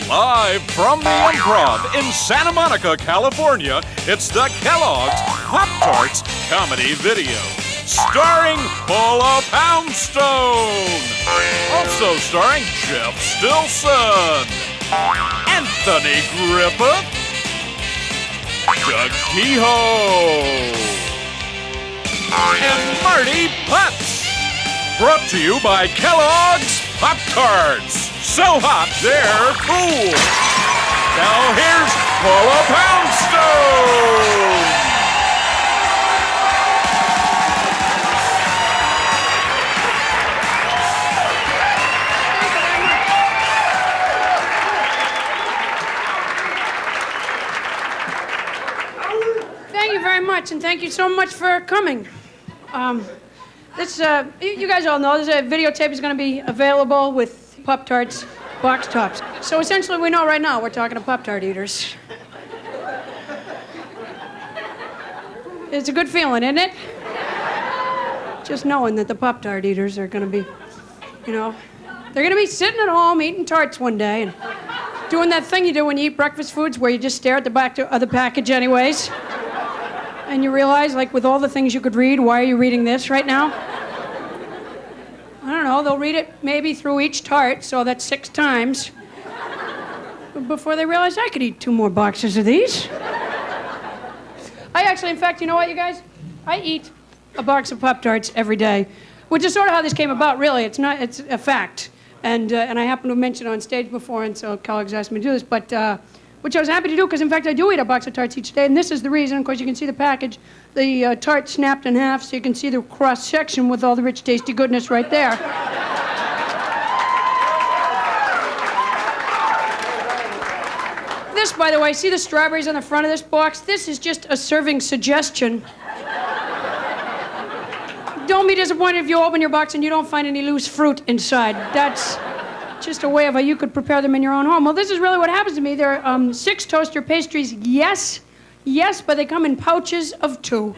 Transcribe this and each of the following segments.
Live from the Improv in Santa Monica, California, it's the Kellogg's Pop-Tarts comedy video. Starring Paula Poundstone. Also starring Jeff Stilson. Anthony Griffith. Doug Kehoe. And Marty Putz. Brought to you by Kellogg's Pop-Tarts. So hot, they're cool. Now here's Paula Poundstone. Thank you very much, and thank you so much for coming. You guys all know this videotape is going to be available with Pop-Tarts box tops. So essentially, we know right now we're talking to Pop-Tart eaters. It's a good feeling, isn't it? Just knowing that the Pop-Tart eaters are going to be, they're going to be sitting at home eating tarts one day and doing that thing you do when you eat breakfast foods where you just stare at the back of the package anyways. And you realize, like, with all the things you could read, why are you reading this right now? I don't know, they'll read it maybe through each tart, so that's 6 times, before they realize I could eat 2 more boxes of these. I actually, in fact, you know what, you guys? I eat a box of Pop-Tarts every day, which is sort of how this came about, really. It's a fact. And I happened to mention it on stage before, and so Kellogg's asked me to do this, but which I was happy to do, because in fact I do eat a box of tarts each day, and this is the reason. Of course, you can see the package, the tart snapped in half, so you can see the cross-section with all the rich, tasty goodness right there. This, by the way, see the strawberries on the front of this box? This is just a serving suggestion. Don't be disappointed if you open your box and you don't find any loose fruit inside. That's just a way of how you could prepare them in your own home. Well, this is really what happens to me. There are 6 toaster pastries, yes, but they come in pouches of 2.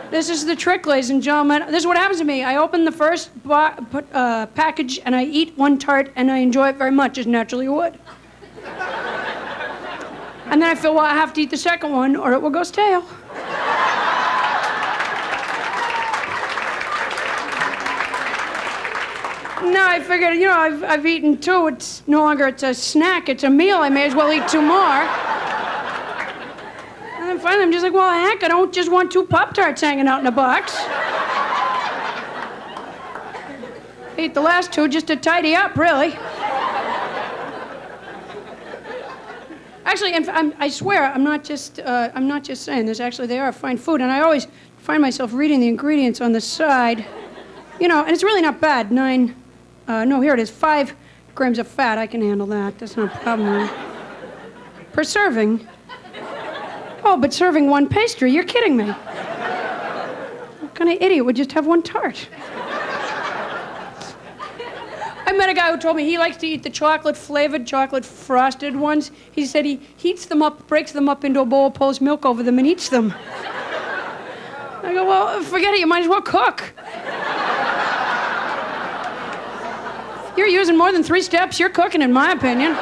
This is the trick, ladies and gentlemen. This is what happens to me. I open the first package and I eat 1 tart and I enjoy it very much, as naturally you would. And then I feel, well, I have to eat the second one or it will go stale. No, I figured, I've eaten 2. It's no longer, it's a snack, it's a meal. I may as well eat 2 more. And then finally, I'm just like, well, heck, I don't just want 2 Pop-Tarts hanging out in a box. I ate the last 2 just to tidy up, really. Actually, I swear, I'm not just saying this. Actually, they are fine food, and I always find myself reading the ingredients on the side. And it's really not bad. here it is, 5 grams of fat. I can handle that. That's not a problem. Per serving. Oh, but serving 1 pastry? You're kidding me. What kind of idiot would just have 1 tart? I met a guy who told me he likes to eat the chocolate-flavored, chocolate-frosted ones. He said he heats them up, breaks them up into a bowl, pours milk over them, and eats them. I go, well, forget it. You might as well cook. You're using more than 3 steps. You're cooking, in my opinion.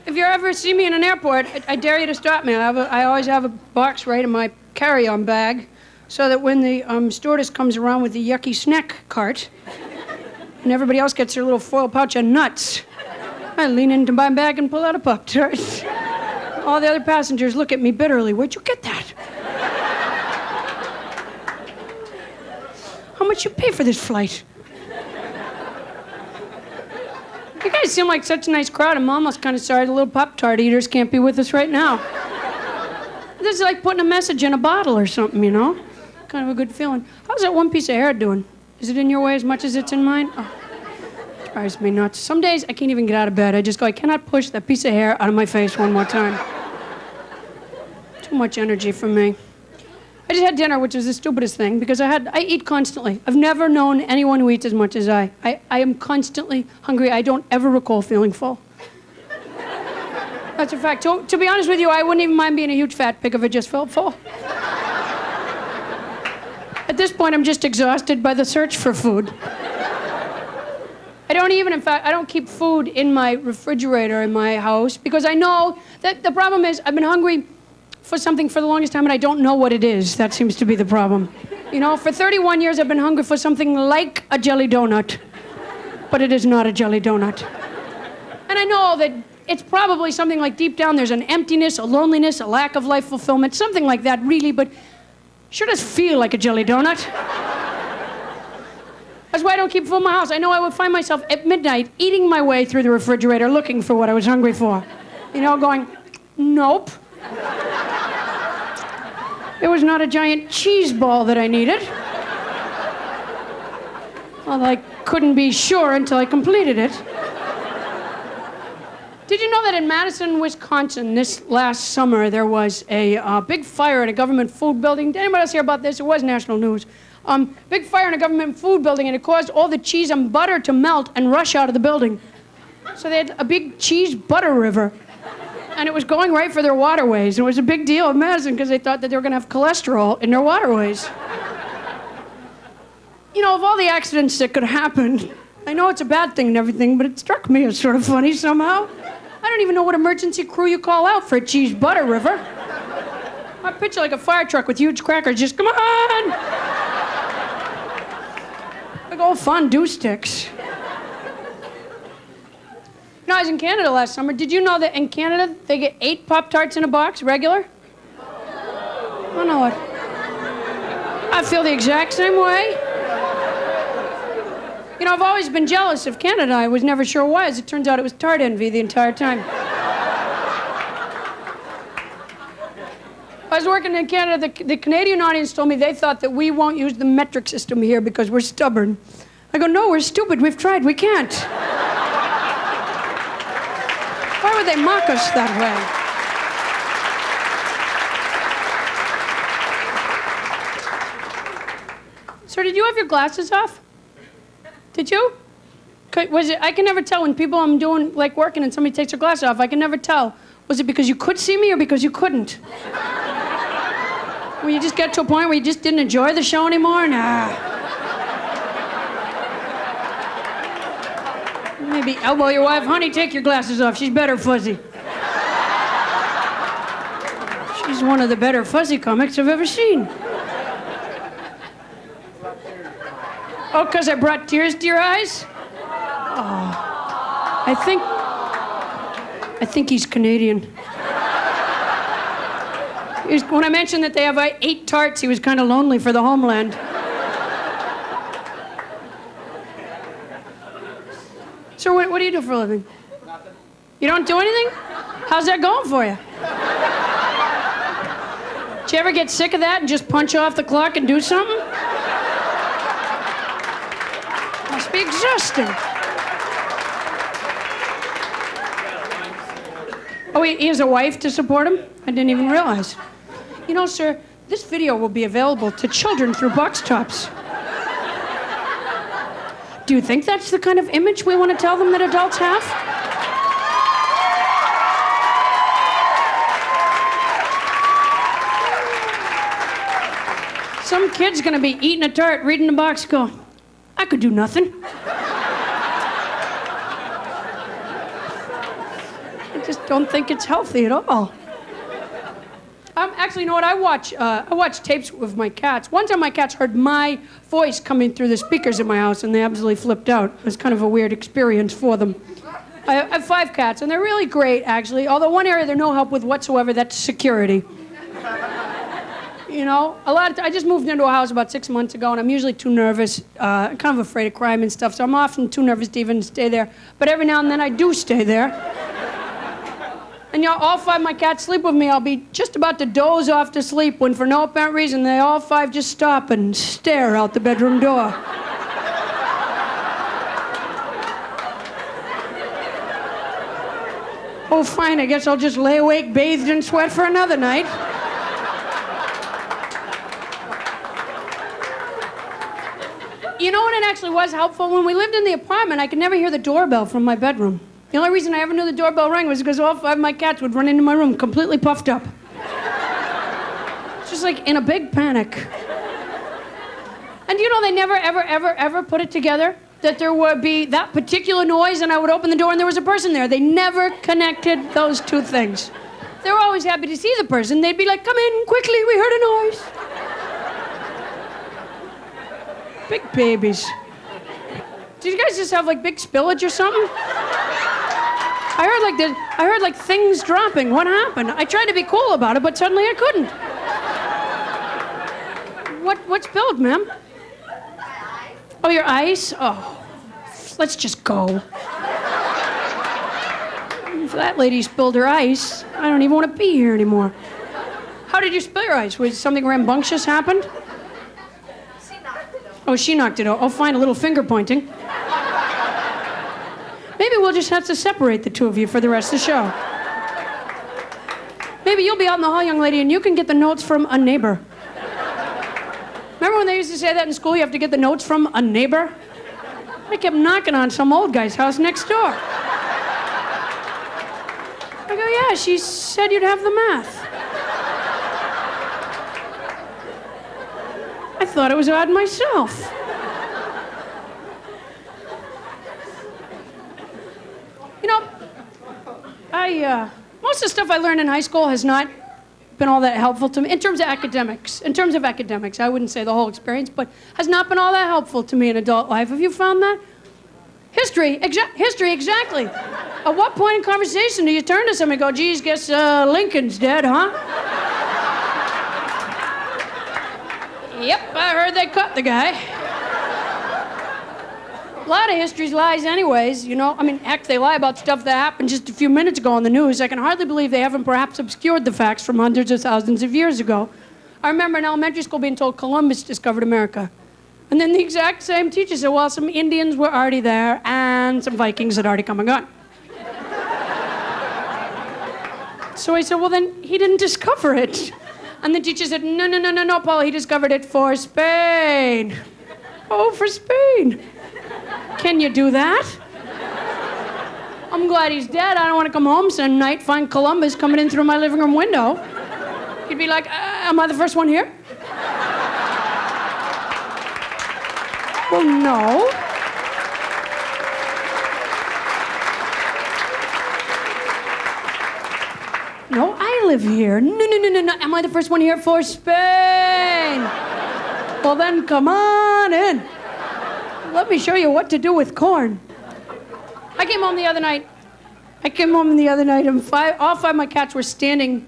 If you ever see me in an airport, I dare you to stop me. I always have a box right in my carry-on bag, so that when the stewardess comes around with the yucky snack cart, and everybody else gets their little foil pouch of nuts, I lean into my bag and pull out a Pop-Tart. All the other passengers look at me bitterly. Where'd you get that? How much you pay for this flight? You guys seem like such a nice crowd. I'm almost kind of sorry the little Pop-Tart eaters can't be with us right now. This is like putting a message in a bottle or something, Kind of a good feeling. How's that 1 piece of hair doing? Is it in your way as much as it's in mine? Oh. Drives me nuts. Some days I can't even get out of bed. I just go, I cannot push that piece of hair out of my face one more time. Too much energy for me. I just had dinner, which was the stupidest thing, because I eat constantly. I've never known anyone who eats as much as I. I am constantly hungry. I don't ever recall feeling full. That's a fact. To be honest with you, I wouldn't even mind being a huge fat pig if it just felt full. At this point, I'm just exhausted by the search for food. I don't keep food in my refrigerator in my house because I know that the problem is I've been hungry for something for the longest time and I don't know what it is. That seems to be the problem. You know, for 31 years I've been hungry for something like a jelly donut, but it is not a jelly donut. And I know that it's probably something like deep down there's an emptiness, a loneliness, a lack of life fulfillment, something like that really, but sure does feel like a jelly donut. That's why I don't keep food in my house. I know I would find myself at midnight eating my way through the refrigerator looking for what I was hungry for. You know, going, nope. It was not a giant cheese ball that I needed. Although I couldn't be sure until I completed it. Did you know that in Madison, Wisconsin, this last summer, there was a big fire in a government food building? Did anybody else hear about this? It was national news. Big fire in a government food building, and it caused all the cheese and butter to melt and rush out of the building. So they had a big cheese butter river, and it was going right for their waterways. It was a big deal in Madison because they thought that they were going to have cholesterol in their waterways. You know, of all the accidents that could happen, I know it's a bad thing and everything, but it struck me as sort of funny somehow. I don't even know what emergency crew you call out for a cheese butter river. I picture like a fire truck with huge crackers, just come on! Like old fondue sticks. You know, I was in Canada last summer. Did you know that in Canada they get 8 Pop-Tarts in a box, regular? I don't know what. I feel the exact same way. You know, I've always been jealous of Canada. I was never sure why. As it turns out, it was tart envy the entire time. I was working in Canada. The Canadian audience told me they thought that we won't use the metric system here because we're stubborn. I go, no, we're stupid. We've tried. We can't. Why would they mock us that way? So did you have your glasses off? Did you? I can never tell when I'm doing, like, working and somebody takes their glasses off. I can never tell. Was it because you could see me or because you couldn't? When you just get to a point where you just didn't enjoy the show anymore? Nah. Maybe elbow your wife, honey, take your glasses off. She's better fuzzy. She's one of the better fuzzy comics I've ever seen. Oh, because I brought tears to your eyes? Oh. I think he's Canadian. When I mentioned that they have 8 tarts, he was kind of lonely for the homeland. So what do you do for a living? Nothing. You don't do anything? How's that going for you? Did you ever get sick of that and just punch off the clock and do something? Must be exhausting. Oh, he has a wife to support him? I didn't even realize. You know, sir, this video will be available to children through box tops. Do you think that's the kind of image we want to tell them that adults have? Some kid's gonna be eating a tart, reading the box, going, I could do nothing. I just don't think it's healthy at all. Actually, you know what? I watch tapes with my cats. One time my cats heard my voice coming through the speakers in my house, and they absolutely flipped out. It was kind of a weird experience for them. I have 5 cats, and they're really great, actually. Although one area they're no help with whatsoever, that's security. You know, I just moved into a house about 6 months ago, and I'm usually too nervous, kind of afraid of crime and stuff, so I'm often too nervous to even stay there. But every now and then I do stay there. And you know, all 5 of my cats sleep with me. I'll be just about to doze off to sleep when, for no apparent reason, they all 5 just stop and stare out the bedroom door. Oh, fine, I guess I'll just lay awake, bathed in sweat for another night. You know what, it actually was helpful? When we lived in the apartment, I could never hear the doorbell from my bedroom. The only reason I ever knew the doorbell rang was because all 5 of my cats would run into my room completely puffed up. Just like in a big panic. And you know, they never, ever, ever, ever put it together that there would be that particular noise and I would open the door and there was a person there. They never connected those two things. They were always happy to see the person. They'd be like, come in quickly, we heard a noise. Big babies. Did you guys just have like big spillage or something? I heard like things dropping. What happened? I tried to be cool about it, but suddenly I couldn't. What spilled, ma'am? Oh, your ice? Oh, let's just go. If that lady spilled her ice, I don't even want to be here anymore. How did you spill your ice? Was something rambunctious happened? She knocked it over. Oh, she knocked it over. Oh, fine, a little finger pointing. Maybe we'll just have to separate the two of you for the rest of the show. Maybe you'll be out in the hall, young lady, and you can get the notes from a neighbor. Remember when they used to say that in school, you have to get the notes from a neighbor? I kept knocking on some old guy's house next door. I go, yeah, she said you'd have the math. I thought it was odd myself. You know, most of the stuff I learned in high school has not been all that helpful to me in terms of academics. In terms of academics, I wouldn't say the whole experience, but has not been all that helpful to me in adult life. Have you found that? History, exactly. At what point in conversation do you turn to somebody and go, geez, guess Lincoln's dead, huh? Yep, I heard they cut the guy. A lot of history's lies anyways, you know. I mean, heck, they lie about stuff that happened just a few minutes ago on the news. I can hardly believe they haven't perhaps obscured the facts from hundreds of thousands of years ago. I remember in elementary school being told Columbus discovered America. And then the exact same teacher said, well, some Indians were already there and some Vikings had already come and gone. So I said, well, then he didn't discover it. And the teacher said, no, Paula, he discovered it for Spain. Oh, for Spain. Can you do that? I'm glad he's dead. I don't want to come home some night, find Columbus coming in through my living room window. He'd be like, am I the first one here? Well, no. No, I live here. No. Am I the first one here for Spain? Well, then come on in. Let me show you what to do with corn. I came home the other night, and all 5 of my cats were standing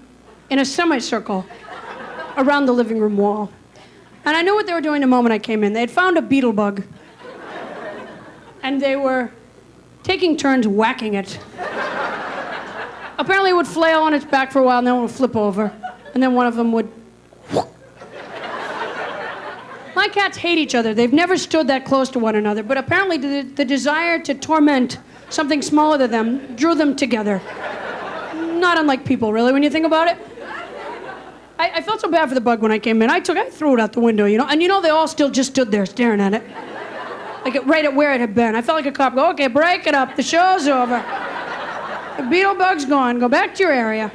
in a semicircle around the living room wall. And I knew what they were doing the moment I came in. They had found a beetle bug. And they were taking turns whacking it. Apparently it would flail on its back for a while, and then it would flip over. And then one of them would... My cats hate each other. They've never stood that close to one another. But apparently the desire to torment something smaller than them drew them together. Not unlike people, really, when you think about it. I felt so bad for the bug when I came in. I threw it out the window, you know. And you know, they all still just stood there staring at it. Like right at where it had been. I felt like a cop. Go, okay, break it up. The show's over. The beetle bug's gone. Go back to your area.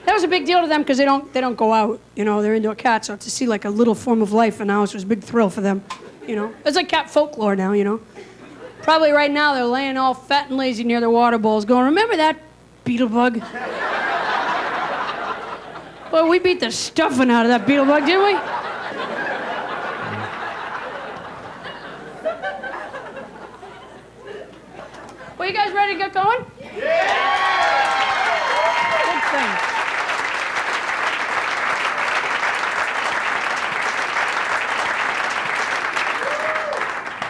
That was a big deal to them because they don't go out. You know, they're indoor cats, so to see like a little form of life in the house was a big thrill for them. You know, it's like cat folklore now. You know, probably right now they're laying all fat and lazy near their water bowls, going, "Remember that beetle bug? Well, we beat the stuffing out of that beetle bug, didn't we?" Well, you guys ready to get going? Yeah! Good thing.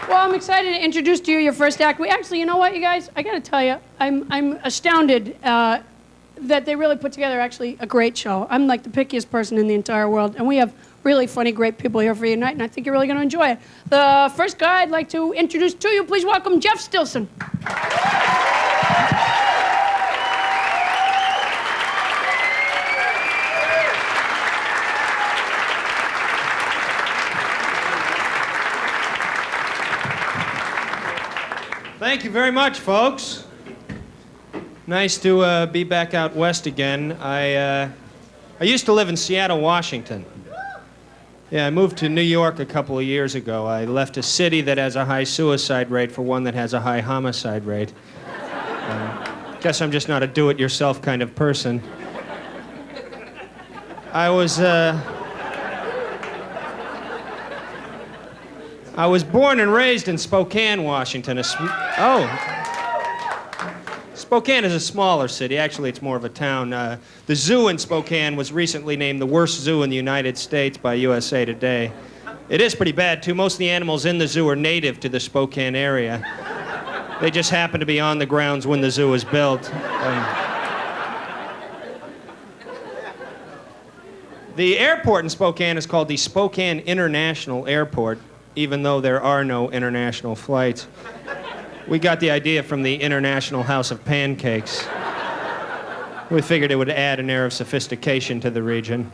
Well, I'm excited to introduce to you your first act. You know what, you guys? I got to tell you, I'm astounded that they really put together actually a great show. I'm like the pickiest person in the entire world, and we have really funny, great people here for you tonight, and I think you're really going to enjoy it. The first guy I'd like to introduce to you, please welcome Jeff Stilson. Thank you very much, folks. Nice to be back out west again. I used to live in Seattle, Washington. Yeah, I moved to New York a couple of years ago. I left a city that has a high suicide rate for one that has a high homicide rate. Guess I'm just not a do-it-yourself kind of person. I was born and raised in Spokane, Washington. Spokane is a smaller city. Actually, it's more of a town. The zoo in Spokane was recently named the worst zoo in the United States by USA Today. It is pretty bad, too. Most of the animals in the zoo are native to the Spokane area. They just happened to be on the grounds when the zoo was built. The airport in Spokane is called the Spokane International Airport, even though there are no international flights. We got the idea from the International House of Pancakes. We figured it would add an air of sophistication to the region.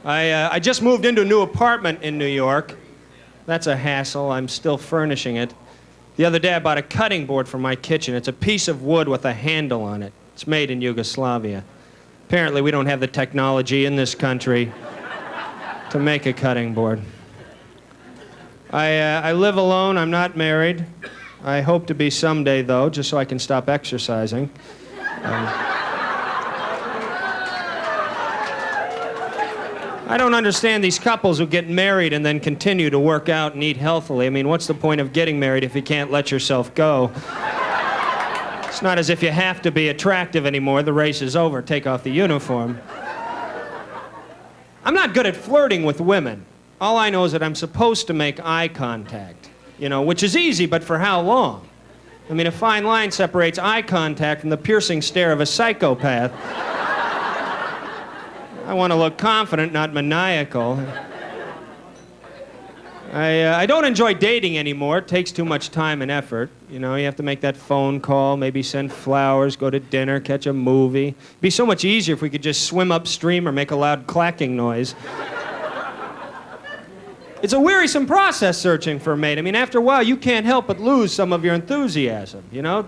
I just moved into a new apartment in New York. That's a hassle. I'm still furnishing it. The other day I bought a cutting board for my kitchen. It's a piece of wood with a handle on it. It's made in Yugoslavia. Apparently we don't have the technology in this country to make a cutting board. I live alone. I'm not married. I hope to be someday, though, just so I can stop exercising. I don't understand these couples who get married and then continue to work out and eat healthily. I mean, what's the point of getting married if you can't let yourself go? It's not as if you have to be attractive anymore. The race is over. Take off the uniform. I'm not good at flirting with women. All I know is that I'm supposed to make eye contact, which is easy, but for how long? I mean, a fine line separates eye contact from the piercing stare of a psychopath. I want to look confident, not maniacal. I don't enjoy dating anymore. It takes too much time and effort. You have to make that phone call, maybe send flowers, go to dinner, catch a movie. It'd be so much easier if we could just swim upstream or make a loud clacking noise. It's a wearisome process searching for a mate. I mean, after a while, you can't help but lose some of your enthusiasm,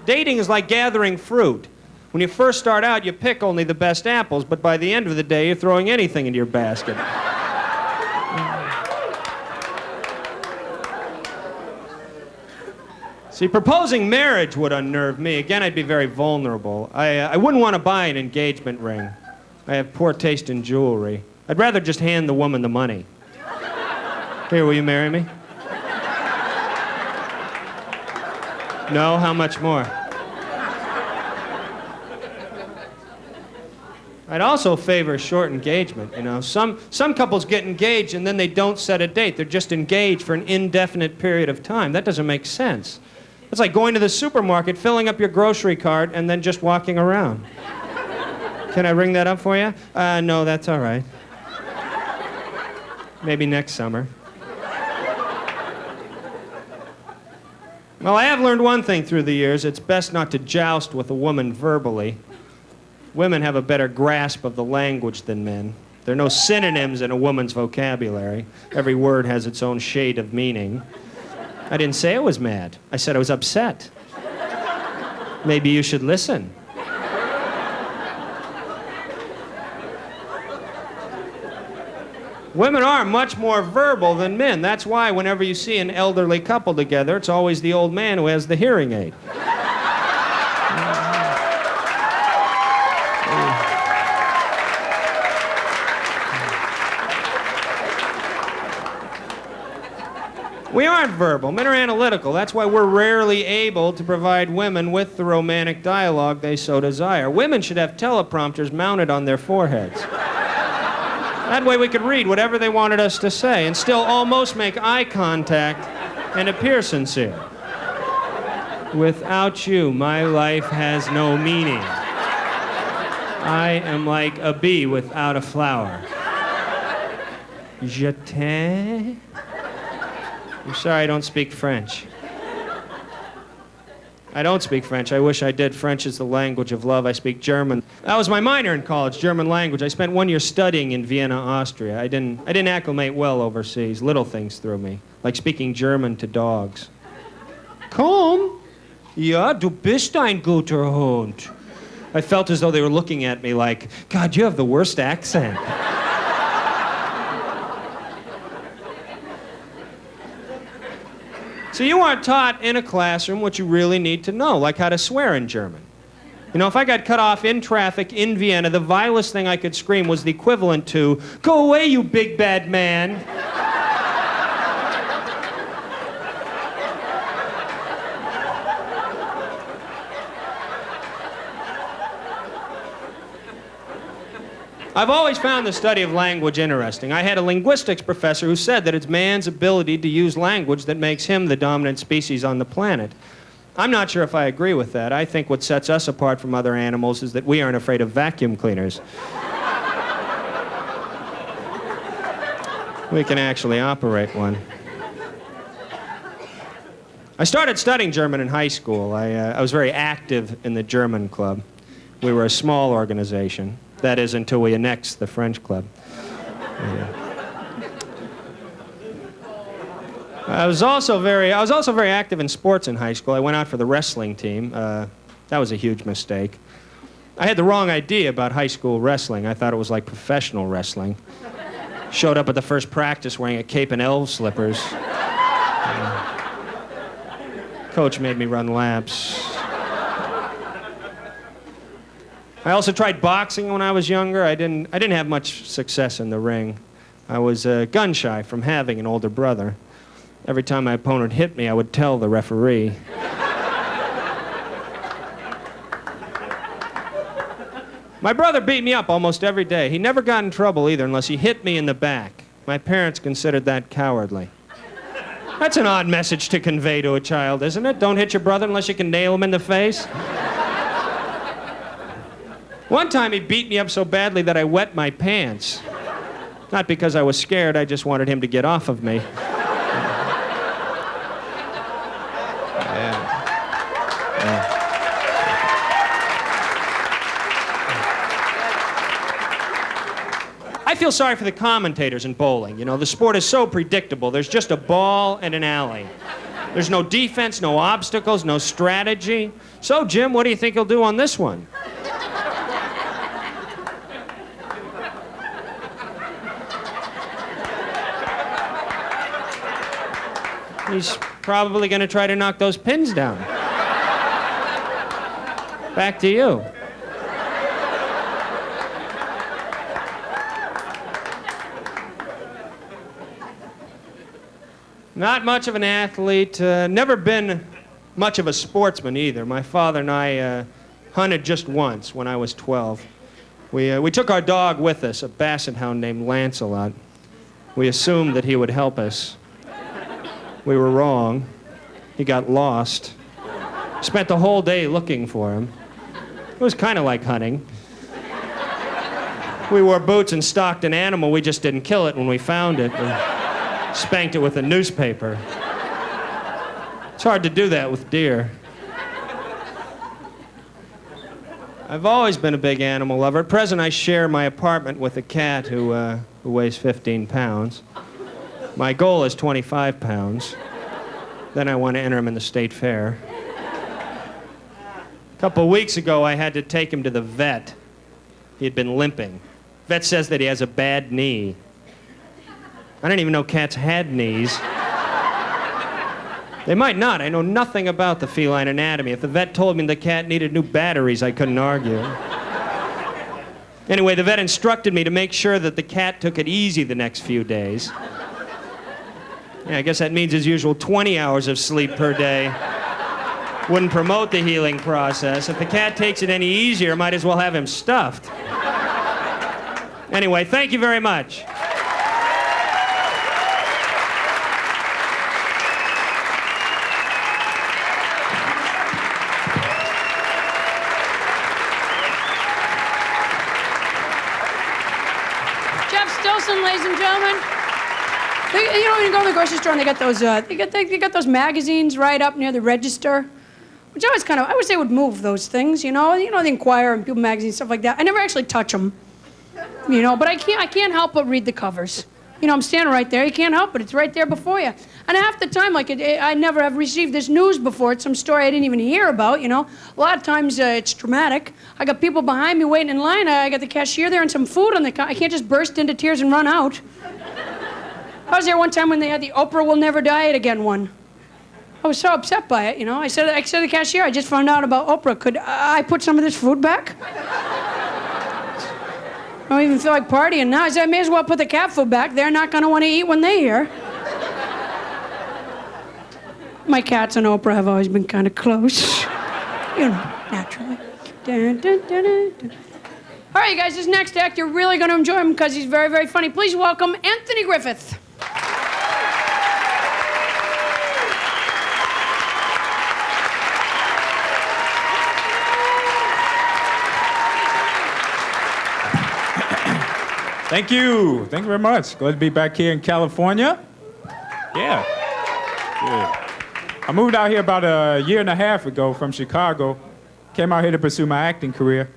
Dating is like gathering fruit. When you first start out, you pick only the best apples, but by the end of the day, you're throwing anything into your basket. See, proposing marriage would unnerve me. Again, I'd be very vulnerable. I wouldn't want to buy an engagement ring. I have poor taste in jewelry. I'd rather just hand the woman the money. Here, will you marry me? No? How much more? I'd also favor a short engagement, Some couples get engaged and then they don't set a date. They're just engaged for an indefinite period of time. That doesn't make sense. It's like going to the supermarket, filling up your grocery cart, and then just walking around. Can I ring that up for you? No, that's all right. Maybe next summer. Well, I have learned one thing through the years. It's best not to joust with a woman verbally. Women have a better grasp of the language than men. There are no synonyms in a woman's vocabulary. Every word has its own shade of meaning. I didn't say I was mad. I said I was upset. Maybe you should listen. Women are much more verbal than men. That's why whenever you see an elderly couple together, it's always the old man who has the hearing aid. We aren't verbal. Men are analytical. That's why we're rarely able to provide women with the romantic dialogue they so desire. Women should have teleprompters mounted on their foreheads. That way we could read whatever they wanted us to say and still almost make eye contact and appear sincere. Without you, my life has no meaning. I am like a bee without a flower. Je t'aime. I'm sorry I don't speak French. I don't speak French. I wish I did. French is the language of love. I speak German. That was my minor in college, German language. I spent 1 year studying in Vienna, Austria. I didn't acclimate well overseas. Little things threw me, like speaking German to dogs. Come. Ja, du bist ein guter Hund. I felt as though they were looking at me like, God, you have the worst accent. So you aren't taught in a classroom what you really need to know, like how to swear in German. You know, if I got cut off in traffic in Vienna, the vilest thing I could scream was the equivalent to, "Go away, you big bad man." I've always found the study of language interesting. I had a linguistics professor who said that it's man's ability to use language that makes him the dominant species on the planet. I'm not sure if I agree with that. I think what sets us apart from other animals is that we aren't afraid of vacuum cleaners. We can actually operate one. I started studying German in high school. I was very active in the German club. We were a small organization. That is, until we annexed the French club. I was also very active in sports in high school. I went out for the wrestling team. That was a huge mistake. I had the wrong idea about high school wrestling. I thought it was like professional wrestling. Showed up at the first practice wearing a cape and elf slippers. Coach made me run laps. I also tried boxing when I was younger. I didn't have much success in the ring. I was gun shy from having an older brother. Every time my opponent hit me, I would tell the referee. My brother beat me up almost every day. He never got in trouble either unless he hit me in the back. My parents considered that cowardly. That's an odd message to convey to a child, isn't it? Don't hit your brother unless you can nail him in the face. One time he beat me up so badly that I wet my pants. Not because I was scared, I just wanted him to get off of me. I feel sorry for the commentators in bowling. You know, the sport is so predictable. There's just a ball and an alley. There's no defense, no obstacles, no strategy. So, Jim, what do you think he'll do on this one? He's probably going to try to knock those pins down. Back to you. Not much of an athlete, never been much of a sportsman either. My father and I hunted just once when I was 12. We took our dog with us, a basset hound named Lancelot. We assumed that he would help us. We were wrong. He got lost. Spent the whole day looking for him. It was kind of like hunting. We wore boots and stalked an animal. We just didn't kill it when we found it. We spanked it with a newspaper. It's hard to do that with deer. I've always been a big animal lover. At present, I share my apartment with a cat who weighs 15 pounds. My goal is 25 pounds. Then I want to enter him in the state fair. A couple of weeks ago, I had to take him to the vet. He had been limping. Vet says that he has a bad knee. I didn't even know cats had knees. They might not. I know nothing about the feline anatomy. If the vet told me the cat needed new batteries, I couldn't argue. Anyway, the vet instructed me to make sure that the cat took it easy the next few days. Yeah, I guess that means his usual 20 hours of sleep per day. Wouldn't promote the healing process. If the cat takes it any easier, might as well have him stuffed. Anyway, thank you very much. Stilson, ladies and gentlemen. You know, when you go to the grocery store and they got those, they got those magazines right up near the register, which I always I wish they would move those things. You know, the Inquirer and People Magazine, stuff like that. I never actually touch them, you know, but I can't help but read the covers. I'm standing right there. You can't help it. It's right there before you. And half the time, like, I never have received this news before. It's some story I didn't even hear about, A lot of times it's dramatic. I got people behind me waiting in line. I got the cashier there and some food on the I can't just burst into tears and run out. I was there one time when they had the Oprah Will Never Diet Again one. I was so upset by it, I said to the cashier, I just found out about Oprah. Could I put some of this food back? I don't even feel like partying now. I said, I may as well put the cat food back. They're not going to want to eat when they're here. My cats and Oprah have always been kind of close. Naturally. Dun, dun, dun, dun, dun. All right, you guys, this next act, you're really going to enjoy him because he's very, very funny. Please welcome Anthony Griffith. Thank you. Thank you very much. Glad to be back here in California. Yeah. I moved out here about a year and a half ago from Chicago. Came out here to pursue my acting career.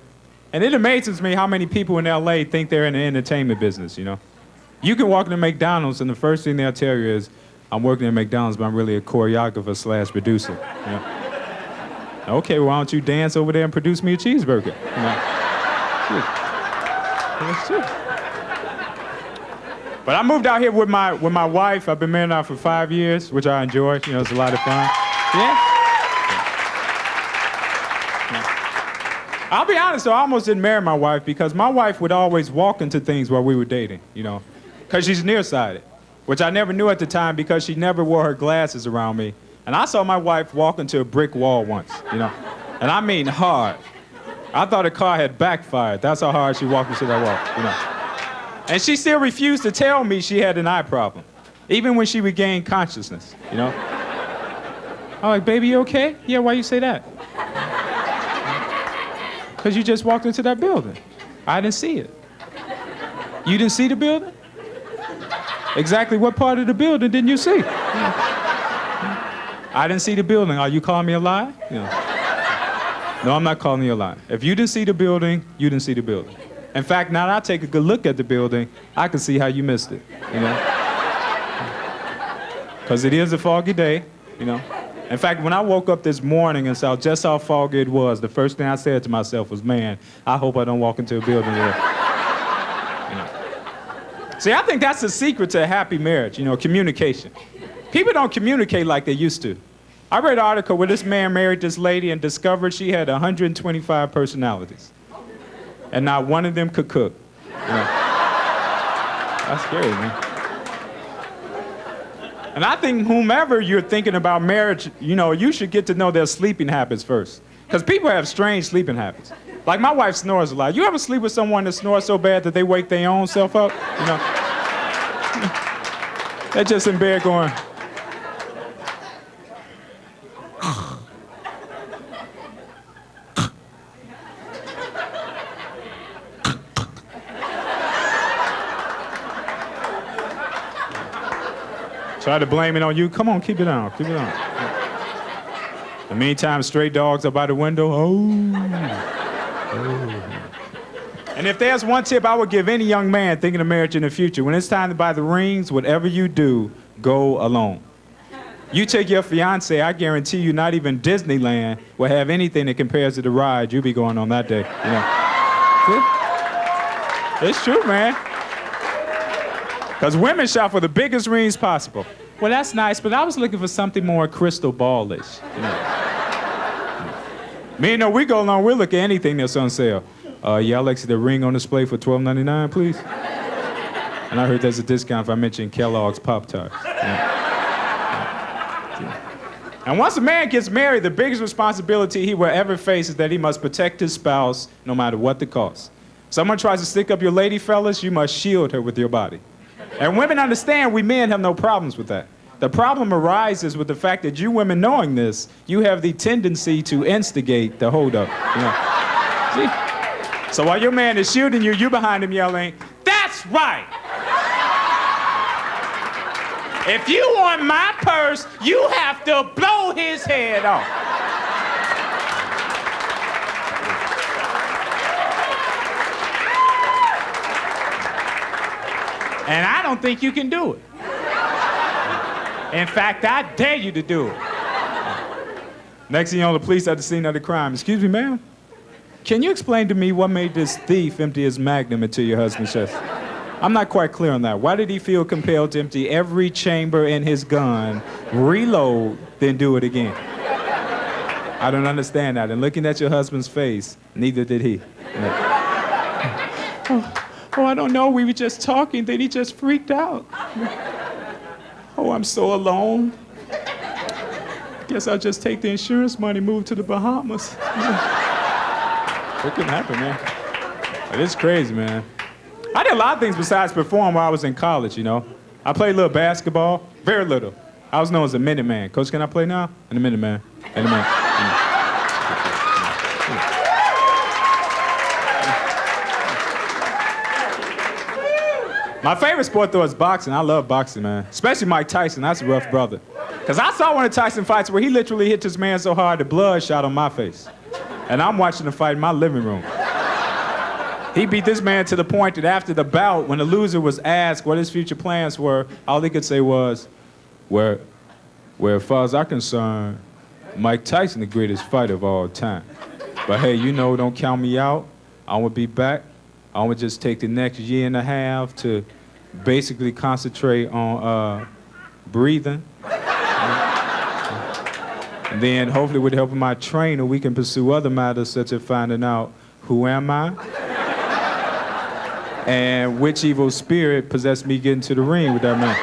And it amazes me how many people in LA think they're in the entertainment business, You can walk into McDonald's and the first thing they'll tell you is, I'm working at McDonald's, but I'm really a choreographer / producer. Okay, well, why don't you dance over there and produce me a cheeseburger? That's true. But I moved out here with my wife. I've been married now for 5 years, which I enjoy. It's a lot of fun. Yeah. I'll be honest, though, I almost didn't marry my wife because my wife would always walk into things while we were dating, because she's nearsighted, which I never knew at the time because she never wore her glasses around me. And I saw my wife walk into a brick wall once, and I mean hard. I thought a car had backfired. That's how hard she walked into that wall, And she still refused to tell me she had an eye problem, even when she regained consciousness, I'm like, baby, you okay? Yeah, why you say that? Because you just walked into that building. I didn't see it. You didn't see the building? Exactly what part of the building didn't you see? I didn't see the building. Are you calling me a lie? No, I'm not calling you a lie. If you didn't see the building, you didn't see the building. In fact, now that I take a good look at the building, I can see how you missed it, Because it is a foggy day, In fact, when I woke up this morning and saw just how foggy it was, the first thing I said to myself was, man, I hope I don't walk into a building here. See, I think that's the secret to a happy marriage, communication. People don't communicate like they used to. I read an article where this man married this lady and discovered she had 125 personalities. And not one of them could cook. That's scary, man. And I think whomever you're thinking about marriage, you should get to know their sleeping habits first. Because people have strange sleeping habits. Like my wife snores a lot. You ever sleep with someone that snores so bad that they wake their own self up? They're just in bed going... Try to blame it on you. Come on, keep it on. Keep it on. In the meantime, stray dogs are by the window. Oh. And if there's one tip I would give any young man thinking of marriage in the future, when it's time to buy the rings, whatever you do, go alone. You take your fiance, I guarantee you not even Disneyland will have anything that compares to the ride you'll be going on that day. See? It's true, man. Because women shop for the biggest rings possible. Well, that's nice, but I was looking for something more crystal ball-ish. Me and we go along, we'll look at anything that's on sale. Yeah, I'd like to see the ring on display for $12.99, please. And I heard there's a discount if I mention Kellogg's Pop-Tarts. And once a man gets married, the biggest responsibility he will ever face is that he must protect his spouse no matter what the cost. Someone tries to stick up your lady, fellas, you must shield her with your body. And women understand we men have no problems with that. The problem arises with the fact that you women knowing this, you have the tendency to instigate the holdup. See? So while your man is shielding you, you behind him yelling, "That's right! If you want my purse, you have to blow his head off." And I don't think you can do it. In fact, I dare you to do it. Next thing you know, the police at the scene of the crime. Excuse me, ma'am? Can you explain to me what made this thief empty his magnum into your husband's chest? I'm not quite clear on that. Why did he feel compelled to empty every chamber in his gun, reload, then do it again? I don't understand that. And looking at your husband's face, neither did he. Oh, I don't know. We were just talking. Then he just freaked out. Oh, I'm so alone. Guess I'll just take the insurance money, move to the Bahamas. What can happen, man? It's crazy, man. I did a lot of things besides perform while I was in college, you know. I played a little basketball, very little. I was known as a Minute Man. Coach, can I play now? And a Minute Man. And a Man. My favorite sport, though, is boxing. I love boxing, man. Especially Mike Tyson. That's a rough brother. Because I saw one of Tyson fights where he literally hit this man so hard the blood shot on my face. And I'm watching the fight in my living room. He beat this man to the point that after the bout, when the loser was asked what his future plans were, all he could say was, where as far as I'm concerned, Mike Tyson the greatest fighter of all time. But hey, you know, don't count me out. I'm gonna be back. I'm gonna just take the next year and a half to basically concentrate on breathing. And then hopefully with the help of my trainer, we can pursue other matters such as finding out who am I and which evil spirit possessed me getting to the ring with that man.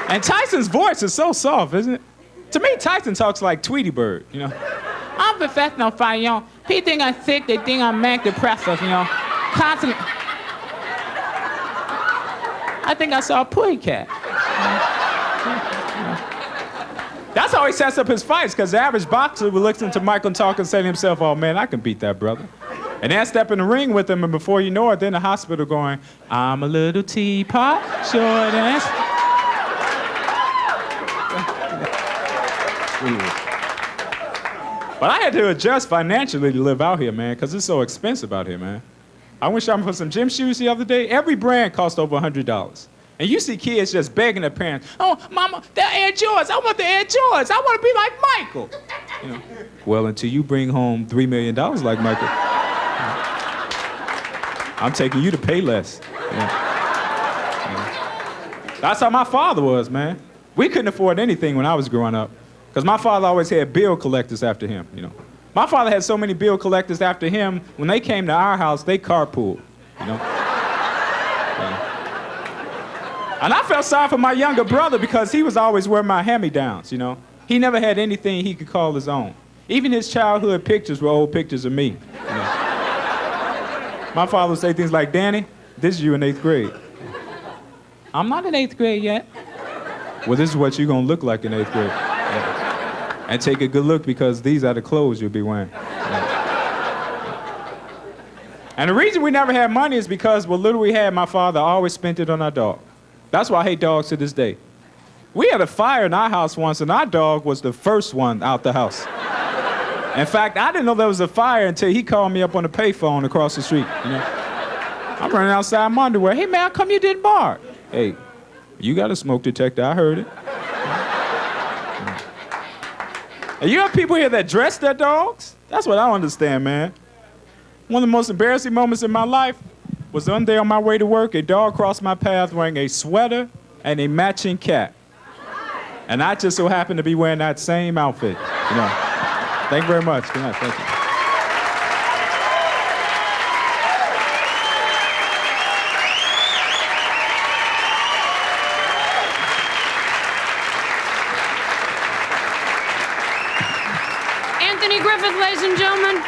And Tyson's voice is so soft, isn't it? To me, Tyson talks like Tweety Bird, you know. I'm professional fighter, you know. People think I'm sick, they think I'm manic depressive, you know. Constantly. I think I saw a pussy cat. That's how he sets up his fights, because the average boxer would listen to Michael talk and say to himself, oh man, I can beat that brother. And then step in the ring with him, and before you know it, they're in the hospital going, I'm a little teapot, short ass. But I had to adjust financially to live out here, man, because it's so expensive out here, man. I went shopping for some gym shoes the other day. Every brand cost over $100. And you see kids just begging their parents, oh, mama, they're Air Jordans. I want the Air Jordans. I want to be like Michael. You know, well, until you bring home $3 million like Michael, I'm taking you to pay less. Yeah. That's how my father was, man. We couldn't afford anything when I was growing up, because my father always had bill collectors after him, you know. My father had so many bill collectors after him, when they came to our house, they carpooled, you know. Yeah. And I felt sorry for my younger brother because he was always wearing my hand-me-downs, you know. He never had anything he could call his own. Even his childhood pictures were old pictures of me. You know? My father would say things like, Danny, this is you in 8th grade. I'm not in 8th grade yet. Well, this is what you're gonna look like in 8th grade. Yeah. And take a good look, because these are the clothes you'll be wearing. Yeah. And the reason we never had money is because what little we had, my father always spent it on our dog. That's why I hate dogs to this day. We had a fire in our house once, and our dog was the first one out the house. In fact, I didn't know there was a fire until he called me up on the payphone across the street. You know? I'm running outside my underwear. Hey, man, how come you didn't bark? Hey, you got a smoke detector. I heard it. And you have people here that dress their dogs? That's what I don't understand, man. One of the most embarrassing moments in my life was one day on my way to work, a dog crossed my path wearing a sweater and a matching cap. And I just so happened to be wearing that same outfit. You know. Thank you very much. Good night. Thank you. Griffith, ladies and gentlemen.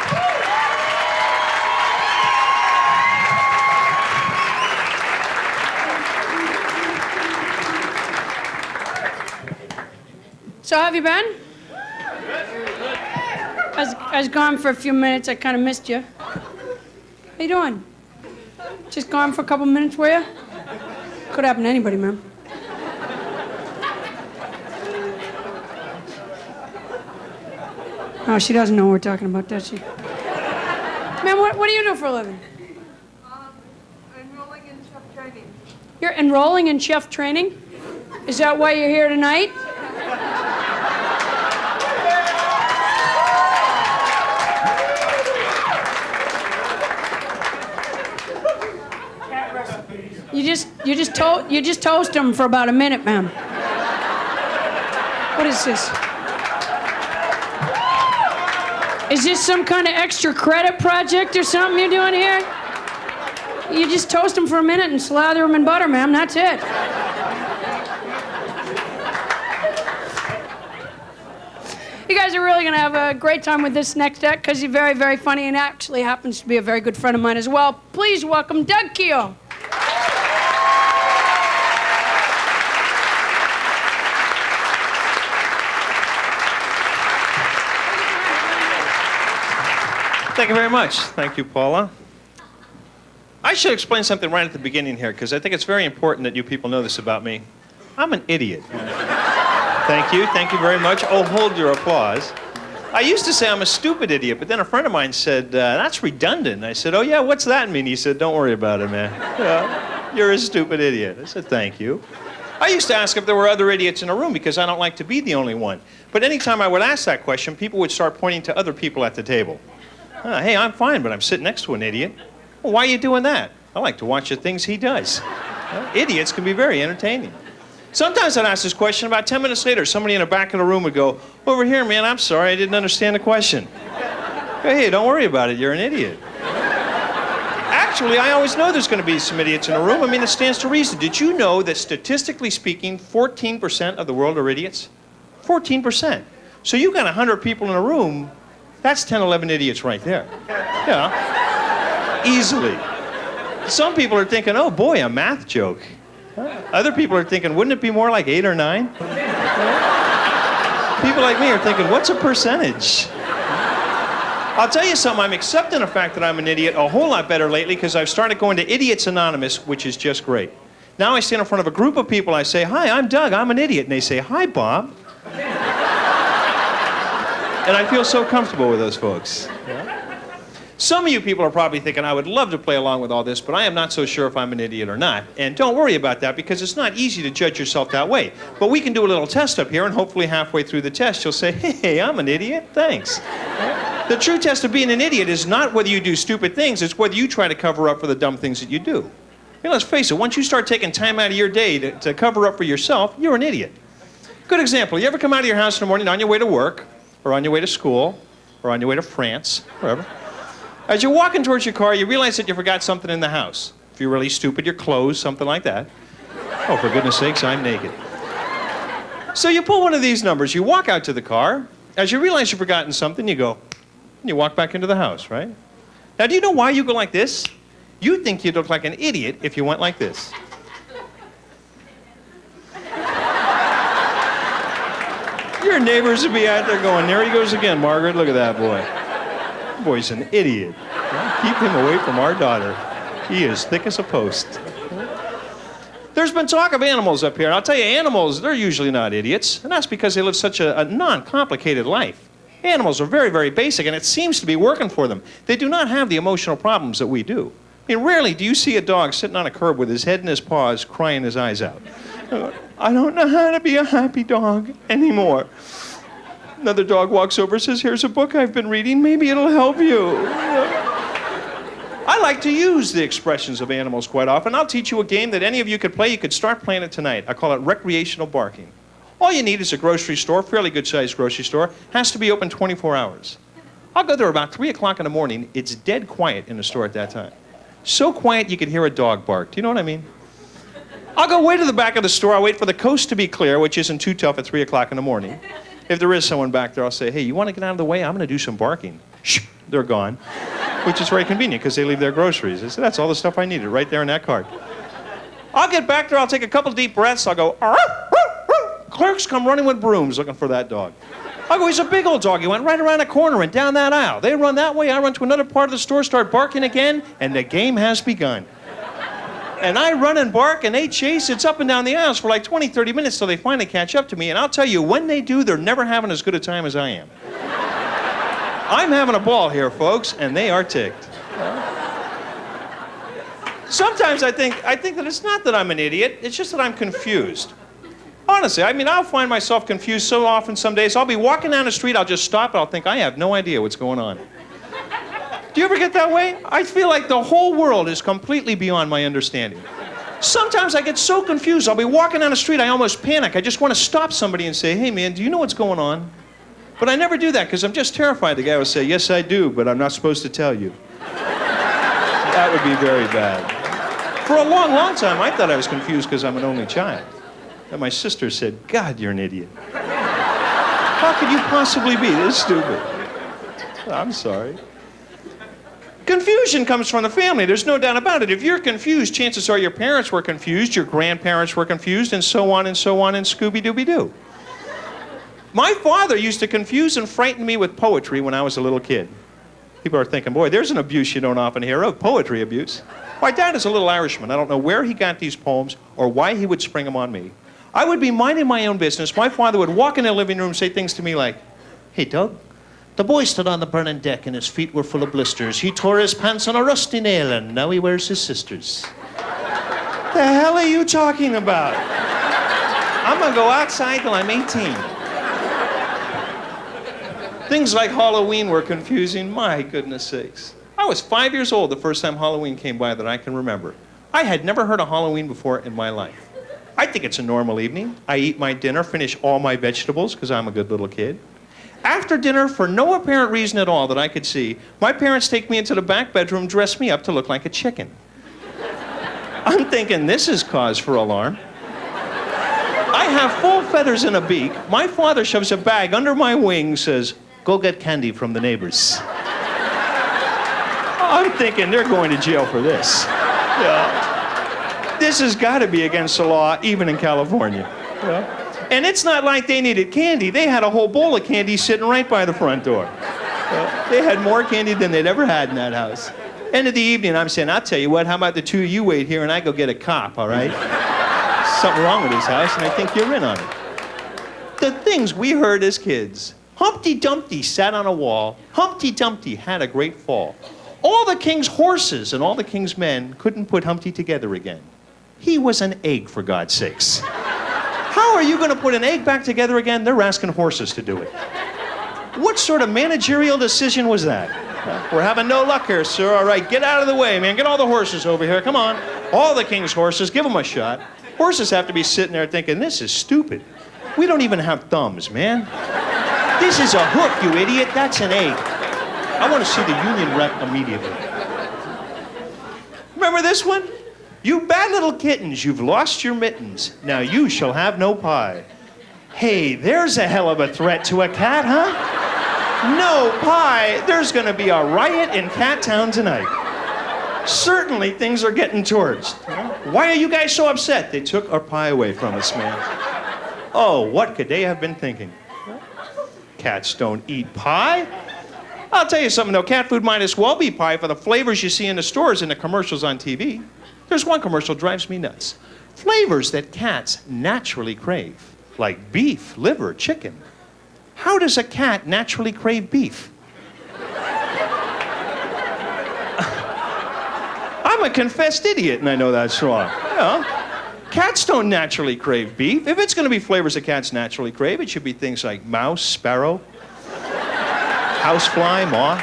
So how have you been? I was gone for a few minutes. I kind of missed you. How you doing? Just gone for a couple minutes, were you? Could happen to anybody, man. Oh, she doesn't know what we're talking about, does she? Ma'am, what do you do for a living? Enrolling in chef training. You're enrolling in chef training? Is that why you're here tonight? You just toast them for about a minute, ma'am. What is this? Is this some kind of extra credit project or something you're doing here? You just toast them for a minute and slather them in butter, ma'am. That's it. You guys are really going to have a great time with this next act because he's very, very funny and actually happens to be a very good friend of mine as well. Please welcome Doug Kehoe. Thank you very much. Thank you, Paula. I should explain something right at the beginning here, because I think it's very important that you people know this about me. I'm an idiot. Thank you very much. Oh, hold your applause. I used to say I'm a stupid idiot, but then a friend of mine said, that's redundant. I said, oh yeah, what's that mean? He said, don't worry about it, man. You're a stupid idiot. I said, thank you. I used to ask if there were other idiots in a room because I don't like to be the only one. But anytime I would ask that question, people would start pointing to other people at the table. Hey, I'm fine, but I'm sitting next to an idiot. Well, why are you doing that? I like to watch the things he does. Idiots can be very entertaining. Sometimes I'd ask this question, about 10 minutes later, somebody in the back of the room would go, over here, man, I'm sorry, I didn't understand the question. Hey, don't worry about it, you're an idiot. Actually, I always know there's going to be some idiots in a room. I mean, it stands to reason. Did you know that statistically speaking, 14% of the world are idiots? 14%. So you got 100 people in a room, that's 10, 11 idiots right there. Yeah, easily. Some people are thinking, oh boy, a math joke. Other people are thinking, wouldn't it be more like 8 or 9? People like me are thinking, what's a percentage? I'll tell you something, I'm accepting the fact that I'm an idiot a whole lot better lately because I've started going to Idiots Anonymous, which is just great. Now I stand in front of a group of people, I say, hi, I'm Doug, I'm an idiot. And they say, hi, Bob. And I feel so comfortable with those folks. Some of you people are probably thinking, I would love to play along with all this, but I am not so sure if I'm an idiot or not. And don't worry about that, because it's not easy to judge yourself that way. But we can do a little test up here, and hopefully halfway through the test, you'll say, hey, I'm an idiot, thanks. The true test of being an idiot is not whether you do stupid things, it's whether you try to cover up for the dumb things that you do. I mean, let's face it, once you start taking time out of your day to cover up for yourself, you're an idiot. Good example, you ever come out of your house in the morning on your way to work, or on your way to school, or on your way to France, wherever. As you're walking towards your car, you realize that you forgot something in the house. If you're really stupid, your clothes, something like that. Oh, for goodness sakes, I'm naked. So you pull one of these numbers, you walk out to the car. As you realize you've forgotten something, you go, and you walk back into the house, right? Now, do you know why you go like this? You think you'd look like an idiot if you went like this. Your neighbors would be out there going, there he goes again, Margaret, look at that boy. That boy's an idiot. Keep him away from our daughter. He is thick as a post. There's been talk of animals up here, and I'll tell you, animals, they're usually not idiots, and that's because they live such a non-complicated life. Animals are very, very basic, and it seems to be working for them. They do not have the emotional problems that we do. I mean, rarely do you see a dog sitting on a curb with his head in his paws, crying his eyes out. I don't know how to be a happy dog anymore. Another dog walks over and says, here's a book I've been reading, maybe it'll help you. I like to use the expressions of animals quite often. I'll teach you a game that any of you could play. You could start playing it tonight. I call it recreational barking. All you need is a grocery store, fairly good-sized grocery store. Has to be open 24 hours. I'll go there about 3 o'clock in the morning. It's dead quiet in the store at that time. So quiet you could hear a dog bark. Do you know what I mean? I'll go way to the back of the store. I'll wait for the coast to be clear, which isn't too tough at 3 o'clock in the morning. If there is someone back there, I'll say, hey, you want to get out of the way? I'm going to do some barking. Shh, they're gone. Which is very convenient because they leave their groceries. I said, that's all the stuff I needed right there in that cart. I'll get back there. I'll take a couple deep breaths. I'll go, arr, arr, arr. Clerks come running with brooms looking for that dog. I'll go, he's a big old dog. He went right around the corner and down that aisle. They run that way. I run to another part of the store, start barking again, and the game has begun. And I run and bark, and they chase. It's up and down the aisles for like 20, 30 minutes till they finally catch up to me. And I'll tell you, when they do, they're never having as good a time as I am. I'm having a ball here, folks, and they are ticked. Sometimes I think that it's not that I'm an idiot, it's just that I'm confused. Honestly, I mean, I'll find myself confused so often some days. I'll be walking down the street, I'll just stop, and I'll think, I have no idea what's going on. Do you ever get that way? I feel like the whole world is completely beyond my understanding. Sometimes I get so confused, I'll be walking down the street, I almost panic. I just want to stop somebody and say, hey man, do you know what's going on? But I never do that because I'm just terrified the guy will say, yes I do, but I'm not supposed to tell you. That would be very bad. For a long, long time, I thought I was confused because I'm an only child. And my sister said, God, you're an idiot. How could you possibly be this stupid? I'm sorry. Confusion comes from the family. There's no doubt about it. If you're confused, chances are your parents were confused, your grandparents were confused, and so on and so on, and Scooby-Dooby-Doo. My father used to confuse and frighten me with poetry when I was a little kid. People are thinking, boy, there's an abuse you don't often hear of, poetry abuse. My dad is a little Irishman. I don't know where he got these poems or why he would spring them on me. I would be minding my own business. My father would walk in the living room and say things to me like, hey, Doug, the boy stood on the burning deck and his feet were full of blisters. He tore his pants on a rusty nail and now he wears his sister's. The hell are you talking about? I'm gonna go outside till I'm 18. Things like Halloween were confusing, my goodness sakes. I was 5 years old the first time Halloween came by that I can remember. I had never heard of Halloween before in my life. I think it's a normal evening. I eat my dinner, finish all my vegetables, because I'm a good little kid. After dinner, for no apparent reason at all that I could see, my parents take me into the back bedroom, dress me up to look like a chicken. I'm thinking, this is cause for alarm. I have full feathers and a beak. My father shoves a bag under my wing, says, go get candy from the neighbors. I'm thinking they're going to jail for this. Yeah. This has got to be against the law, even in California. Yeah. And it's not like they needed candy. They had a whole bowl of candy sitting right by the front door. Yeah. They had more candy than they'd ever had in that house. End of the evening, I'm saying, I'll tell you what, how about the two of you wait here and I go get a cop, all right? Something wrong with this house, and I think you're in on it. The things we heard as kids. Humpty Dumpty sat on a wall. Humpty Dumpty had a great fall. All the king's horses and all the king's men couldn't put Humpty together again. He was an egg, for God's sakes. How are you going to put an egg back together again? They're asking horses to do it. What sort of managerial decision was that? We're having no luck here, sir. All right, get out of the way, man. Get all the horses over here. Come on. All the king's horses, give them a shot. Horses have to be sitting there thinking, this is stupid. We don't even have thumbs, man. This is a hook, you idiot. That's an egg. I want to see the union rep immediately. Remember this one? You bad little kittens, you've lost your mittens. Now you shall have no pie. Hey, there's a hell of a threat to a cat, huh? No pie. There's going to be a riot in Cat Town tonight. Certainly things are getting torched. Why are you guys so upset? They took our pie away from us, man. Oh, what could they have been thinking? Cats don't eat pie. I'll tell you something, though. Cat food might as well be pie for the flavors you see in the stores and the commercials on TV. There's one commercial that drives me nuts. Flavors that cats naturally crave, like beef, liver, chicken. How does a cat naturally crave beef? I'm a confessed idiot, and I know that's wrong. Yeah. Cats don't naturally crave beef. If it's going to be flavors that cats naturally crave, it should be things like mouse, sparrow, housefly, moth,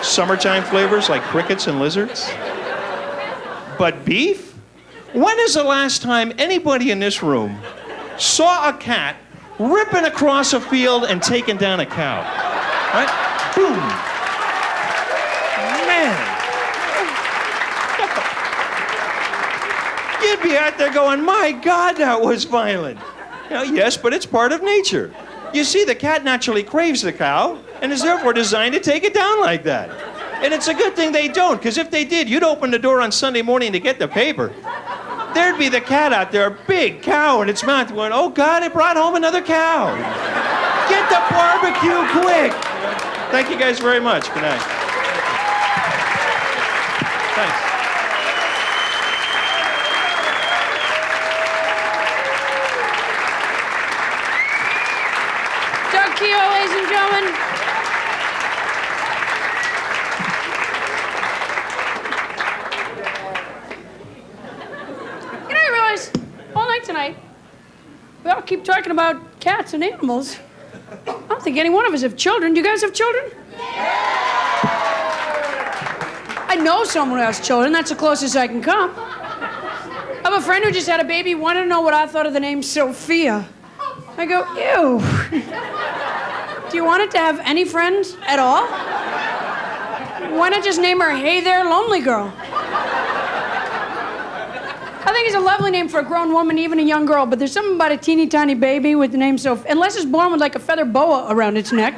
summertime flavors like crickets and lizards. But beef? When is the last time anybody in this room saw a cat ripping across a field and taking down a cow? Right? Boom. Man. You'd be out there going, my God, that was violent. You know, yes, but it's part of nature. You see, the cat naturally craves the cow and is therefore designed to take it down like that. And it's a good thing they don't, because if they did, you'd open the door on Sunday morning to get the paper. There'd be the cat out there, a big cow in its mouth, going, oh God, it brought home another cow. Get the barbecue quick. Thank you guys very much. Good night. Thanks. Doug Kehoe, ladies and gentlemen. We all keep talking about cats and animals. I don't think any one of us have children. Do you guys have children? I know someone who has children. That's the closest I can come. I have a friend who just had a baby, wanted to know what I thought of the name Sophia. I go, ew. Do you want it to have any friends at all? Why not just name her Hey There, Lonely Girl? I think it's a lovely name for a grown woman, even a young girl, but there's something about a teeny tiny baby with the name Sophia. Unless it's born with like a feather boa around its neck.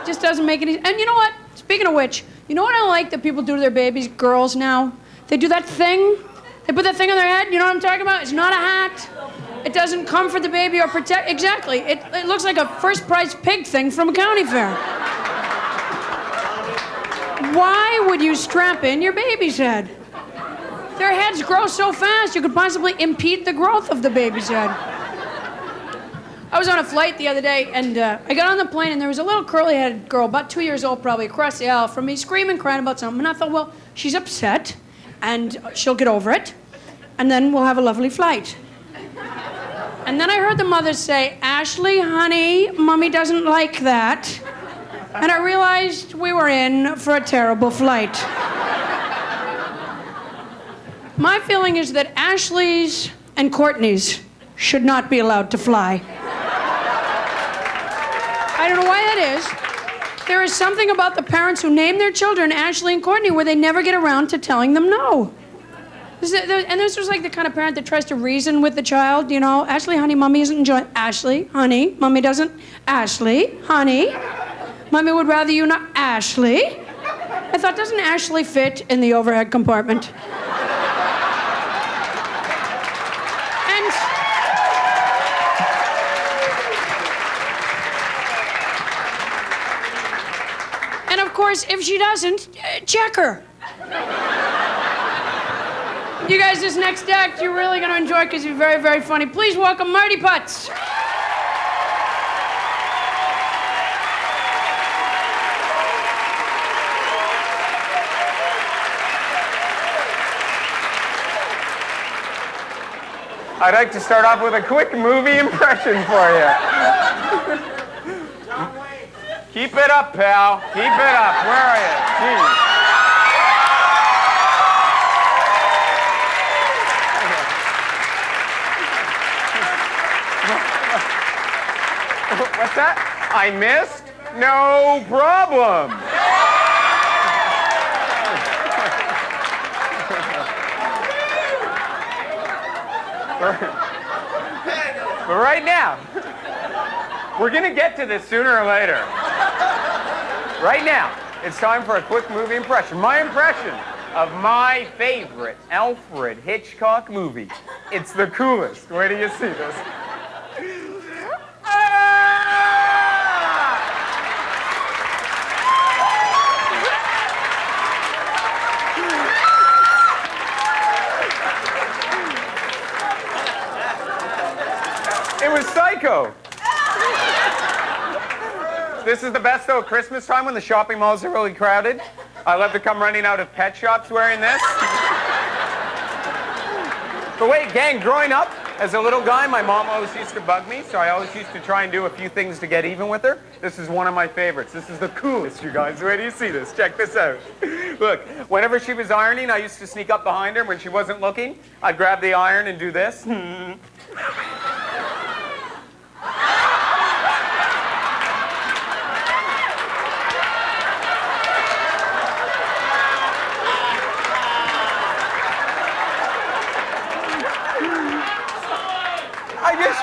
Just doesn't make any sense. And you know what? Speaking of which, you know what I like that people do to their babies, girls now? They do that thing. They put that thing on their head. You know what I'm talking about? It's not a hat. It doesn't comfort the baby or protect. Exactly. It looks like a first prize pig thing from a county fair. Why would you strap in your baby's head? Their heads grow so fast you could possibly impede the growth of the baby's head. I was on a flight the other day, and I got on the plane, and there was a little curly-headed girl, about 2 years old probably, across the aisle from me, screaming, crying about something. And I thought, well, she's upset, and she'll get over it, and then we'll have a lovely flight. And then I heard the mother say, Ashley, honey, Mommy doesn't like that. And I realized we were in for a terrible flight. My feeling is that Ashley's and Courtney's should not be allowed to fly. I don't know why that is. There is something about the parents who name their children Ashley and Courtney where they never get around to telling them no. And this was like the kind of parent that tries to reason with the child, you know. Ashley, honey, Mommy isn't enjoying. Ashley, honey, Mommy doesn't. Ashley, honey, Mommy would rather you not. Ashley. I thought, doesn't Ashley fit in the overhead compartment? And of course, if she doesn't, check her. You guys, this next act, you're really going to enjoy because you're very, very funny. Please welcome Marty Putz. I'd like to start off with a quick movie impression for you. Keep it up, pal. Keep it up. Where are you? Jeez. What's that? I missed? No problem. But right now, we're going to get to this sooner or later. Right now, it's time for a quick movie impression. My impression of my favorite Alfred Hitchcock movie. It's the coolest. Where do you see this? It was Psycho. This is the best though, Christmas time when the shopping malls are really crowded. I love to come running out of pet shops wearing this. But wait, gang, growing up, as a little guy, my mom always used to bug me, so I always used to try and do a few things to get even with her. This is one of my favorites. This is the coolest, you guys. Where do you see this? Check this out. Look, whenever she was ironing, I used to sneak up behind her when she wasn't looking. I'd grab the iron and do this.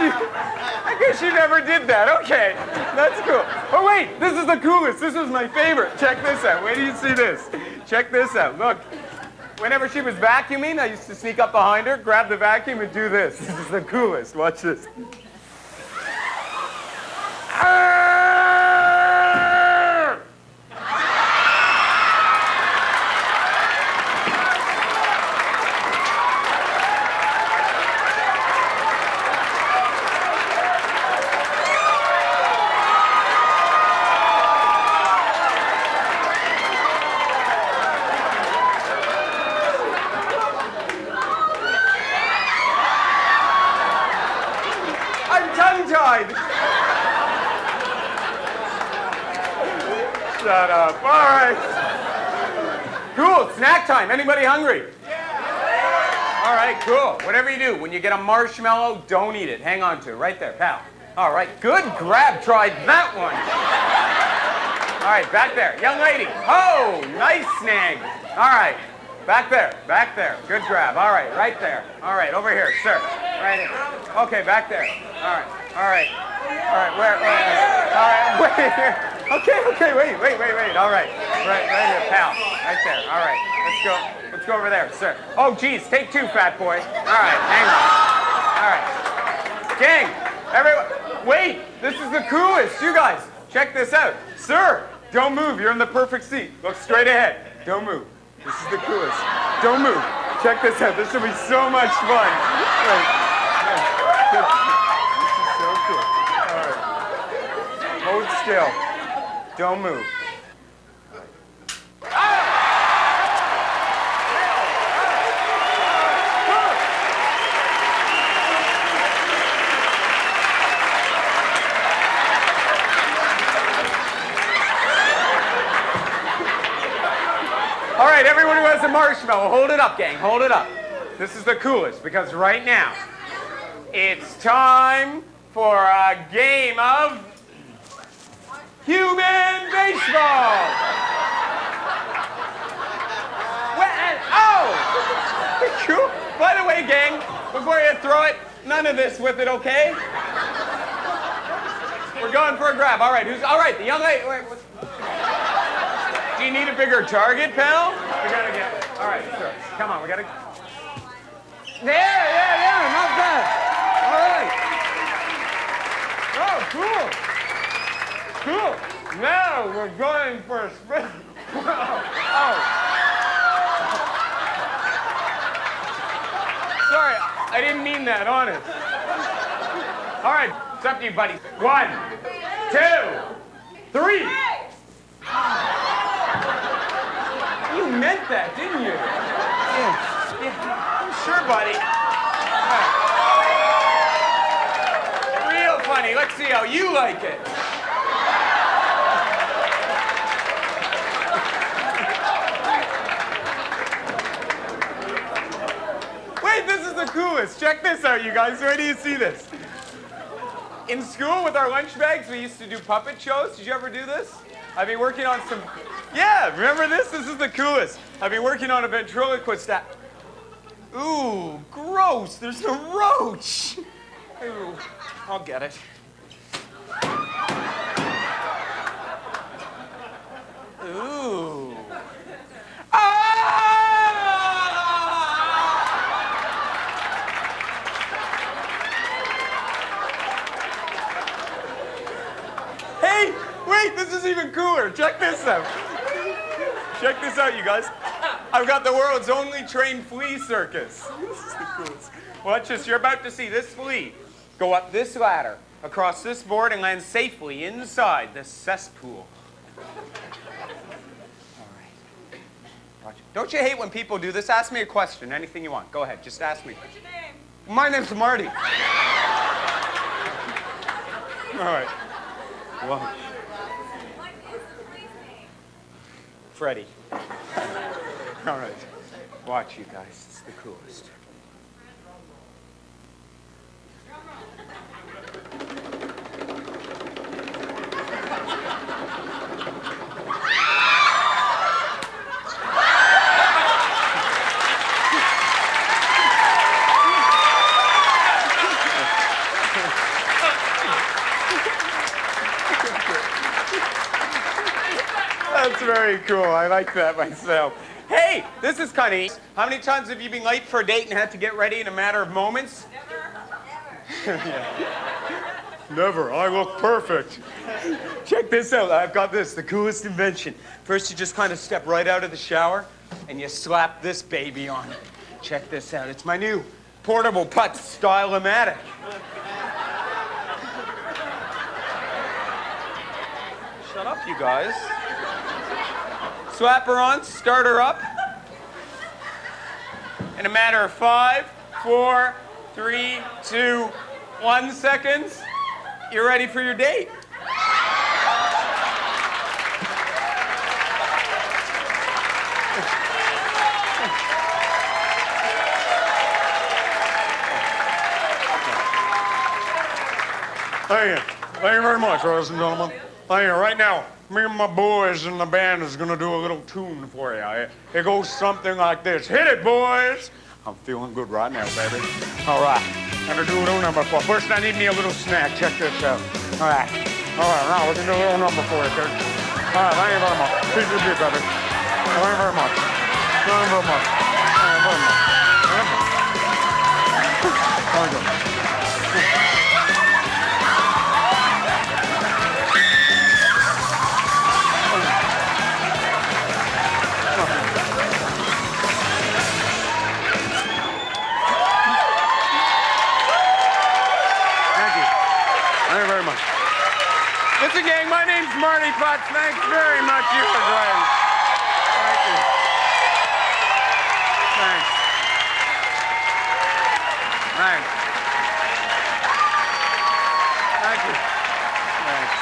I guess you never did that. Okay, that's cool. Oh wait, this is the coolest. This was my favorite. Check this out. Where do you see this? Check this out. Look, whenever she was vacuuming, I used to sneak up behind her, grab the vacuum, and do this. This is the coolest. Watch this. Shut up. All right. Cool. Snack time. Anybody hungry? All right, cool. Whatever you do, when you get a marshmallow, don't eat it. Hang on to it. Right there, pal. All right, good grab. Tried that one. All right, back there. Young lady. Oh, nice snag. All right, back there. Back there. Good grab. All right, right there. All right, over here, sir. Right here. Okay, back there. All right, all right. All right, where? All right, wait here. Okay, wait. All right, right here, pal. Right there. All right, let's go. Let's go over there, sir. Oh, geez, take two, fat boy. All right, hang on. All right. Gang, everyone, wait, this is the coolest. You guys, check this out. Sir, don't move. You're in the perfect seat. Look straight ahead. Don't move. This is the coolest. Don't move. Check this out. This will be so much fun. Wait. This is so cool. All right. Hold still. Don't move. All right, everyone who has a marshmallow, hold it up, gang. Hold it up. This is the coolest because right now, it's time for a game of human baseball. Oh! Cool. By the way, gang, before you throw it, none of this with it, okay? We're going for a grab. All right, all right, the young lady. Wait, do you need a bigger target, pal? We gotta get it. All right, sir. Come on, we gotta. Yeah, not bad. All right. Oh, cool. Now we're going for a spin. Oh. Sorry, I didn't mean that, honest. All right, it's up to you, buddy. 1, 2, 3. You meant that, didn't you? Yeah. I'm sure, buddy. Real funny. Let's see how you like it. Wait, this is the coolest. Check this out, you guys. Where do you see this? In school, with our lunch bags, we used to do puppet shows. Did you ever do this? I've been working on some... Yeah, remember this? This is the coolest. I've been working on a ventriloquist act. Ooh, gross. There's a roach. Ooh, I'll get it. Ooh. Hey, wait, this is even cooler. Check this out. Check this out, you guys. I've got the world's only trained flea circus. This is the coolest. Watch this. You're about to see this flea go up this ladder, across this board, and land safely inside this cesspool. All right. Watch it. Don't you hate when people do this? Ask me a question, anything you want. Go ahead, just ask me. What's your name? My name's Marty. All right. Whoa. What is the police name? Freddie. All right. Watch, you guys. It's the coolest. That's very cool. I like that myself. Hey, this is kind of neat. How many times have you been late for a date and had to get ready in a matter of moments? Never. Never. I look perfect. Check this out. I've got this, the coolest invention. First, you just kind of step right out of the shower and you slap this baby on. Check this out. It's my new portable Putz Style-O-Matic. Shut up, you guys. Slap her on, start her up. In a matter of 5, 4, 3, 2, 1 seconds, you're ready for your date. Thank you. Thank you very much, ladies and gentlemen. Thank you. Right now, me and my boys in the band is going to do a little tune for you. It goes something like this. Hit it, boys. I'm feeling good right now, baby. All right. I'm going to do a little number for you. First, I need me a little snack. Check this out. All right. All right, now we can do a little number for you, kid. All right, thank you very much. Peace with you, baby. Thank you very much. Thank you very much. Thank you very much. Thank you. Listen, gang, my name's Marty Putz. Thanks very much. You were great. Thank you. Thanks. Thanks. Thank you. Thanks.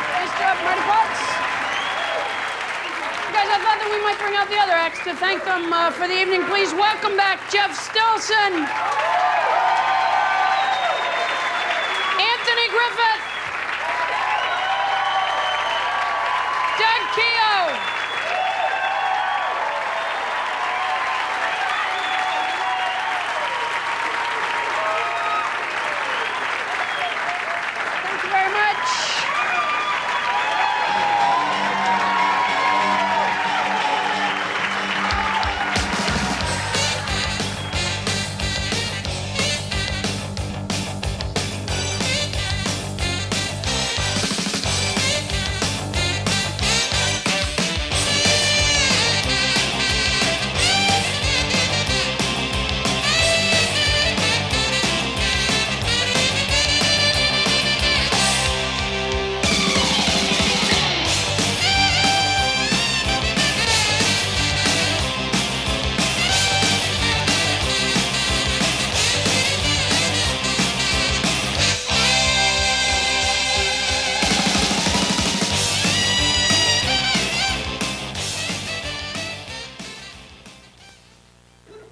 Nice job, Marty Putz. Guys, I thought that we might bring out the other acts to thank them for the evening. Please welcome back Jeff Stilson, Anthony Griffith, Doug Kehoe, thank you very much.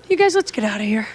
You guys, let's get out of here.